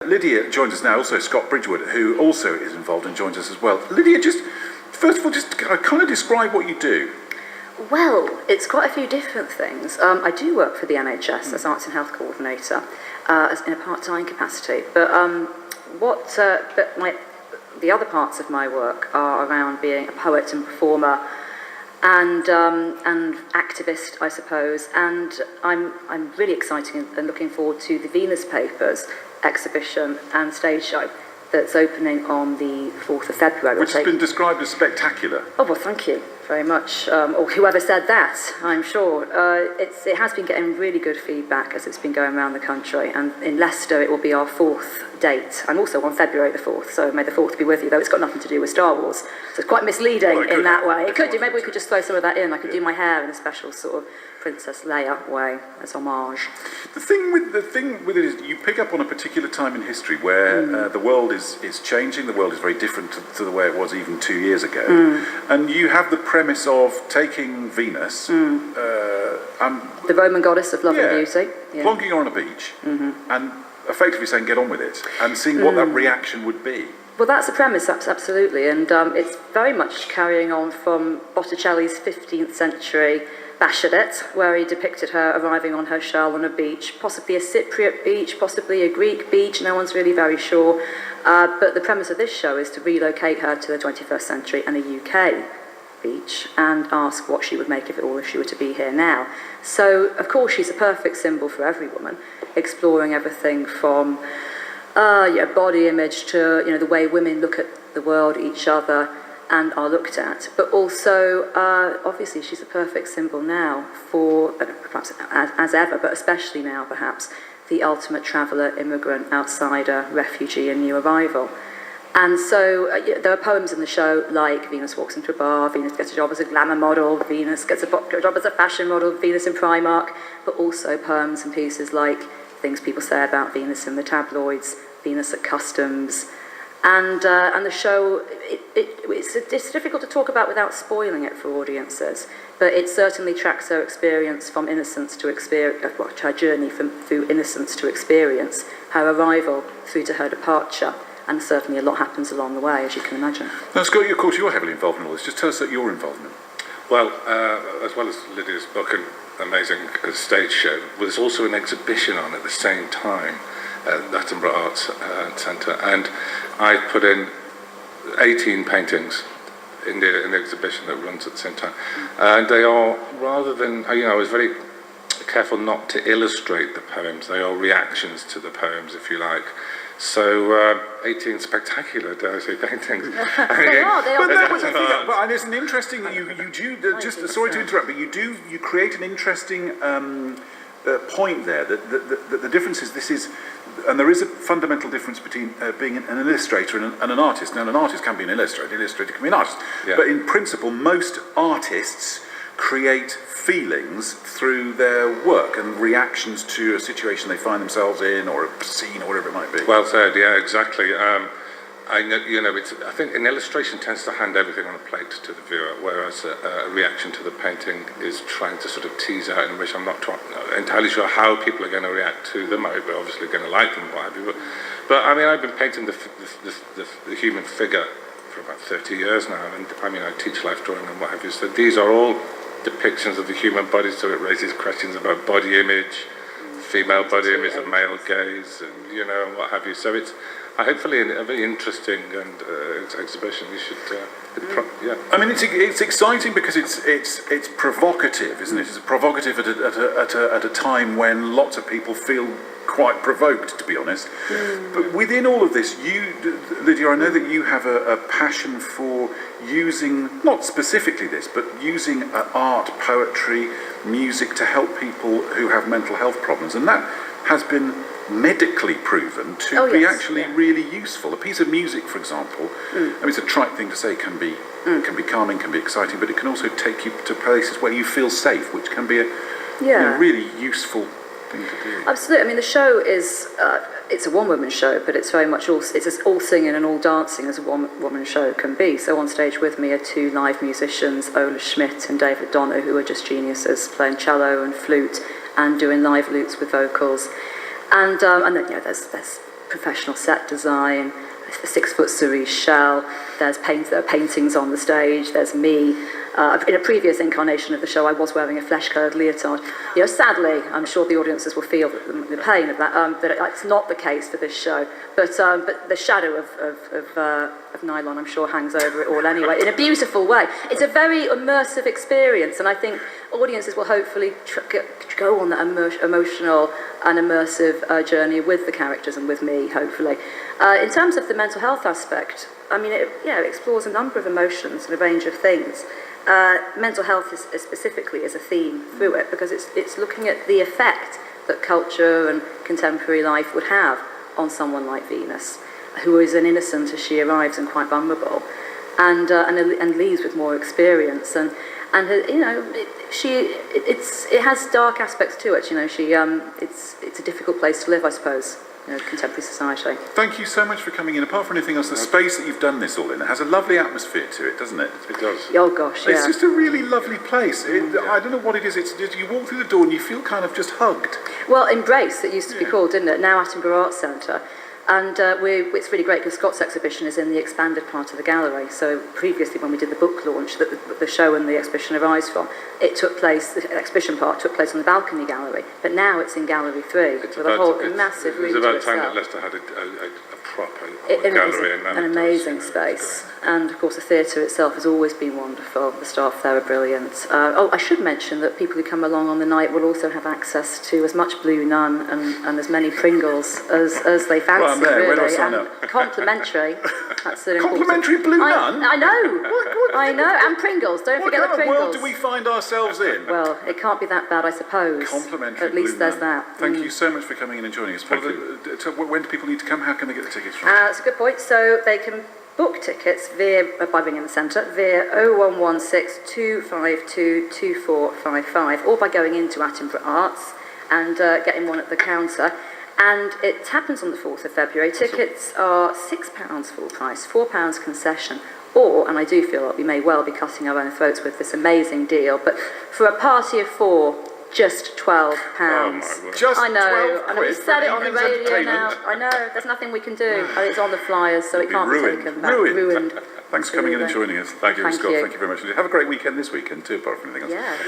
Lydia joins us now, also Scott Bridgewood, who also is involved and joins us as well. Lydia, just first of all, just kind of describe what you do. Well, it's quite a few different things. I do work for the NHS as Arts and Health Coordinator, in a part-time capacity. But the other parts of my work are around being a poet and performer, and activist, I suppose. And I'm really excited and looking forward to the Venus Papers exhibition and stage show that's opening on the 4th of February. Which has been described as spectacular. Oh, well, thank you very much, or whoever said that, I'm sure. It has been getting really good feedback as it's been going around the country, and in Leicester it will be our 4th date. I'm also on February the 4th, so may the 4th be with you, though it's got nothing to do with Star Wars, so it's quite misleading in that way. It could do, maybe we could just throw some of that in. I could do my hair in a special sort of Princess Leia way as homage. The thing with it is you pick up on a particular time in history where the world is changing. The world is very different to the way it was even 2 years ago, and you have the premise of taking Venus, the Roman goddess of love and beauty, plonking her on a beach, and effectively saying get on with it, and seeing what that reaction would be. Well, that's the premise, absolutely, and it's very much carrying on from Botticelli's 15th century Bachelet, where he depicted her arriving on her shell on a beach, possibly a Cypriot beach, possibly a Greek beach, no one's really very sure. But the premise of this show is to relocate her to the 21st century and a UK beach and ask what she would make of it all if she were to be here now. So, of course, she's a perfect symbol for every woman, exploring everything from body image to the way women look at the world, each other, and are looked at, but also, obviously, she's a perfect symbol now for, perhaps as ever, but especially now, perhaps, the ultimate traveller, immigrant, outsider, refugee, and new arrival. And so there are poems in the show like Venus walks into a bar, Venus gets a job as a glamour model, Venus gets a job as a fashion model, Venus in Primark, but also poems and pieces like things people say about Venus in the tabloids, Venus at customs. And the show, it's difficult to talk about without spoiling it for audiences, but it certainly tracks her experience from innocence to experience, her journey through innocence to experience, her arrival through to her departure, and certainly a lot happens along the way, as you can imagine. Now, Scott, of course, you're heavily involved in all this. Just tell us that your involvement. Well, as well as Lydia's book and amazing stage show, there's also an exhibition on at the same time at the Attenborough Arts Centre, and I put in 18 paintings in the exhibition that runs at the same time. And they are, rather than, I was very careful not to illustrate the poems, they are reactions to the poems, if you like. So 18 spectacular, dare I say, paintings. They are. But it's an interesting, you do, just sorry to interrupt, but you create an interesting point there, that the difference is and there is a fundamental difference between being an illustrator and an artist. Now, an artist can be an illustrator can be an artist. Yeah. But in principle, most artists create feelings through their work and reactions to a situation they find themselves in, or a scene, or whatever it might be. Well said, yeah, exactly. I think an illustration tends to hand everything on a plate to the viewer, whereas a reaction to the painting is trying to sort of tease out, in which I'm not entirely sure how people are going to react to them. I'm obviously going to like them, what have you. But I've been painting the human figure for about 30 years now, and I teach life drawing and what have you. So these are all depictions of the human body, so it raises questions about body image, female body image, and male gaze, and what have you. So it's hopefully a very interesting and exhibition. You should, I mean, it's exciting because it's provocative, isn't it? It's provocative at a time when lots of people feel quite provoked, to be honest. But within all of this, Lydia, I know that you have a passion for using, not specifically this, but using art, poetry, music to help people who have mental health problems, and that has been medically proven to be actually really useful. A piece of music, for example, it's a trite thing to say, can be calming, can be exciting, but it can also take you to places where you feel safe, which can be a really useful thing to do. Absolutely. I mean, the show is it's a one-woman show, but it's very much it's as all singing and all dancing as a one-woman show can be. So on stage with me are two live musicians, Ola Schmidt and David Donner, who are just geniuses, playing cello and flute and doing live lutes with vocals. And then there's professional set design, a 6-foot cerise shell. There are paintings on the stage. There's me. In a previous incarnation of the show, I was wearing a flesh-coloured leotard. You know, sadly, I'm sure the audiences will feel the pain of that. That it's not the case for this show. But the shadow of nylon, I'm sure, hangs over it all anyway, in a beautiful way. It's a very immersive experience, and I think audiences will hopefully go on that emotional and immersive journey with the characters and with me, hopefully. In terms of the mental health aspect, I mean, it explores a number of emotions and a range of things. Mental health is specifically as a theme through it, because it's looking at the effect that culture and contemporary life would have on someone like Venus, who is an innocent as she arrives and quite vulnerable, and leaves with more experience. And you know, it has dark aspects to it. You know, it's a difficult place to live, I suppose. You know, contemporary society. Thank you so much for coming in. Apart from anything else, the space that you've done this all in, it has a lovely atmosphere to it, doesn't it? It does. Oh gosh, yeah. It's just a really lovely place. I don't know what it is. It's just, you walk through the door and you feel kind of just hugged. Well, Embrace, it used to be called, didn't it? Now Attenborough Arts Centre. And it's really great because Scott's exhibition is in the expanded part of the gallery. So previously, when we did the book launch that the show and the exhibition arise from, the exhibition part took place on the balcony gallery. But now it's in Gallery 3 with a whole massive room to itself. It was about time that Leicester had a proper gallery. An amazing space. And of course, the theatre itself has always been wonderful. The staff there are brilliant. I should mention that people who come along on the night will also have access to as much Blue Nun and as many Pringles as they fancy. Well, I'm there. Really. Where do I sign up? Complimentary. That's an important. Complimentary Blue Nun? I know. I know. And Pringles. Don't forget the Pringles. What kind of world do we find ourselves in? Well, it can't be that bad, I suppose. Complimentary At least Blue there's Nun. that. Thank you so much for coming in and joining us. When do people need to come? How can they get the tickets from? That's a good point. So they can book tickets by ringing the centre via 0116 252 2455 or by going into Attenborough Arts and getting one at the counter. And it happens on the 4th of February. Tickets are £6 full price, £4 concession, or, and I do feel like we may well be cutting our own throats with this amazing deal, but for a party of 4, just £12. Oh my word. Just I know. 12 I know. We quid said it for on the evening's radio now. entertainment. I know. There's nothing we can do. And it's on the flyers, so it can't be taken back. Ruined. Thanks for coming in and Absolutely. joining us. Thank you, Thank Scott. you. Thank you very much. Have a great weekend this weekend too, apart from anything else. Yeah.